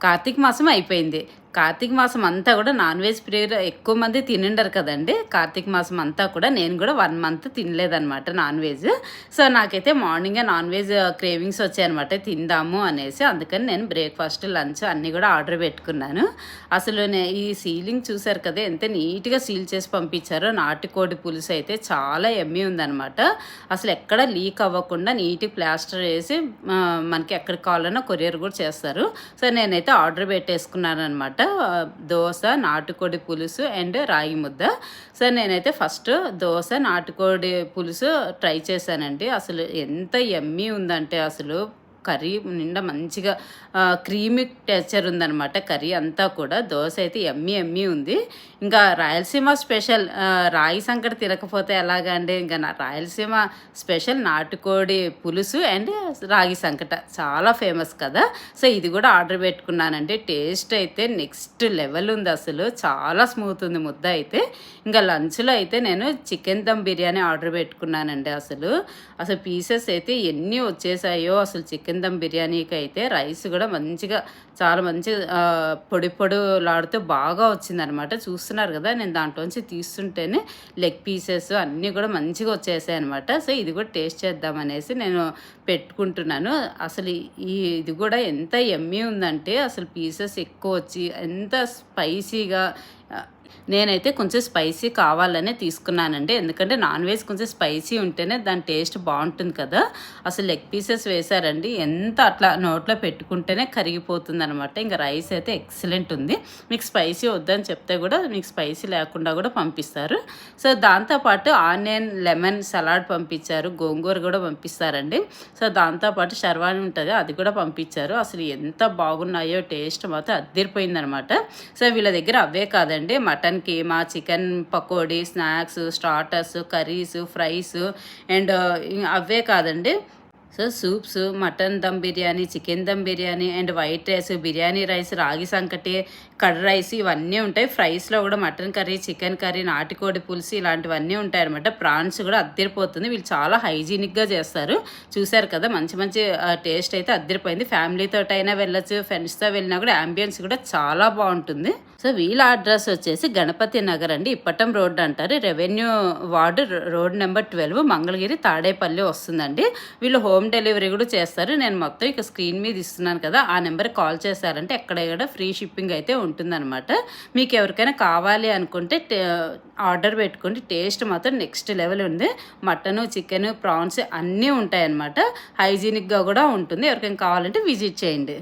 కార్తీక మాసం అయిపోయింది. కార్తీక మాసం అంతా కూడా నాన్ వెజ్ ప్రియులు ఎక్కువ మంది తినుండరు కదండీ. కార్తీక మాసం అంతా కూడా నేను కూడా 1 మంత్ తినలేదనమాట నాన్ వెజ్. సో, నాకైతే మార్నింగే నాన్ వెజ్ క్రేవింగ్స్ వచ్చాయనమాట తిందాము అనేసి. అందుకని నేను బ్రేక్‌ఫాస్ట్, లంచ్ అన్నీ కూడా ఆర్డర్ పెట్టుకున్నాను. అసలు ఈ సీలింగ్ చూసారు కదా ఎంత నీట్‌గా సీల్ చేసి పంపించారో. నాటుకోడి పులుసు అయితే చాలా యమ్మీ ఉందనమాట. అసలు ఎక్కడ లీక్ అవ్వకుండా నీట్‌గా ప్లాస్టర్ వేసి మనకి ఎక్కడికి కావాలన్నా కొరియర్ కూడా చేస్తారు. సో, నేనైతే ఆర్డర్ పెట్టేసుకున్నాననమాట. దోస, నాటుకోడి పులుసు అండ్ రాగి ముద్ద. సో, నేనైతే ఫస్ట్ దోస, నాటుకోడి పులుసు ట్రై చేశానండి. అసలు ఎంత యమ్మీ ఉందంటే అసలు కర్రీ నిండా మంచిగా క్రీమీ టెక్స్చర్ ఉందనమాట. కర్రీ అంతా కూడా దోశ అయితే యమ్మీ ఉంది. ఇంకా రాయలసీమ స్పెషల్ రాగి సంకటి తినకపోతే ఎలాగా అండి. ఇంకా రాయలసీమ స్పెషల్ నాటుకోడి పులుసు అండ్ రాగి సంకట చాలా ఫేమస్ కదా. సో, ఇది కూడా ఆర్డర్ పెట్టుకున్నానండి. టేస్ట్ అయితే నెక్స్ట్ లెవెల్ ఉంది. అసలు చాలా స్మూత్ ఉంది ముద్ద అయితే. ఇంకా లంచ్లో అయితే నేను చికెన్ దమ్ బిర్యానీ ఆర్డర్ పెట్టుకున్నానండి. అసలు పీసెస్ అయితే ఎన్ని వచ్చేసాయో. అసలు చికెన్ దమ్ బిర్యానీకి అయితే రైస్ కూడా మంచిగా చాలా మంచిగా పొడిలాడుతూ బాగా వచ్చిందనమాట. చూస్తున్నారు కదా, నేను దాంట్లోంచి తీస్తుంటేనే లెగ్ పీసెస్ అన్నీ కూడా మంచిగా వచ్చేసాయి అనమాట. సో, ఇది కూడా టేస్ట్ చేద్దామనేసి నేను పెట్టుకుంటున్నాను. అసలు ఇది కూడా ఎంత యమ్మీ ఉందంటే అసలు పీసెస్ ఎక్కువ వచ్చి ఎంత స్పైసీగా. నేనైతే కొంచెం స్పైసీ కావాలనే తీసుకున్నానండి. ఎందుకంటే నాన్ వెజ్ కొంచెం స్పైసీ ఉంటేనే దాని టేస్ట్ బాగుంటుంది కదా. అసలు లెగ్ పీసెస్ వేశారండి, ఎంత అట్లా నోట్లో పెట్టుకుంటేనే కరిగిపోతుంది అనమాట. ఇంకా రైస్ అయితే ఎక్సలెంట్ ఉంది. మీకు స్పైసీ వద్దని చెప్తే కూడా మీకు స్పైసీ లేకుండా కూడా పంపిస్తారు. సో, దాంతోపాటు ఆనియన్ లెమన్ సలాడ్ పంపించారు, గోంగూర కూడా పంపిస్తారండి. సో, దాంతోపాటు షర్వాని ఉంటుంది అది కూడా పంపించారు. అసలు ఎంత బాగున్నాయో, టేస్ట్ మాత్రం అద్దిరిపోయిందనమాట. సో, వీళ్ళ దగ్గర అవే కాదండి, mutton keema, chicken pakodi, snacks, starters, curries, fries and అవే కాదండి. So, soups, mutton dum biryani, chicken dum biryani and white rice, biryani rice, ragi sankati, curd rice ఇవన్నీ ఉంటాయి. ఫ్రైస్లో కూడా మటన్ కర్రీ, చికెన్ కర్రీ, నాటుకోడి పులుసు ఇలాంటివన్నీ ఉంటాయి అనమాట. ప్రాన్స్ కూడా అద్దిరిపోతుంది. వీళ్ళు చాలా హైజీనిక్గా చేస్తారు. చూశారు కదా, మంచి టేస్ట్ అయితే అద్దిరిపోయింది. ఫ్యామిలీతో అయినా వెళ్ళొచ్చు, ఫ్రెండ్స్తో వెళ్ళినా కూడా యాంబియన్స్ కూడా చాలా బాగుంటుంది. సో, వీళ్ళ అడ్రస్ వచ్చేసి గణపతి నగర్ అండి, ఇప్పటం రోడ్ అంటారు. Revenue ward road number 12, Mangalagiri, Tadepalli వస్తుందండి. వీళ్ళు హోమ్ డెలివరీ కూడా చేస్తారు. నేను మొత్తం ఇక స్క్రీన్ మీద ఇస్తున్నాను కదా, ఆ నెంబర్కి కాల్ చేశారంటే ఎక్కడ ఫ్రీ షిప్పింగ్ అయితే ఉంటుందన్నమాట. మీకు ఎవరికైనా కావాలి అనుకుంటే ఆర్డర్ పెట్టుకోండి. టేస్ట్ మాత్రం నెక్స్ట్ లెవెల్ ఉంది. మటను, చికెను, ప్రాన్స్ అన్నీ ఉంటాయన్నమాట. హైజీనిక్గా కూడా ఉంటుంది. ఎవరికైనా కావాలంటే విజిట్ చేయండి.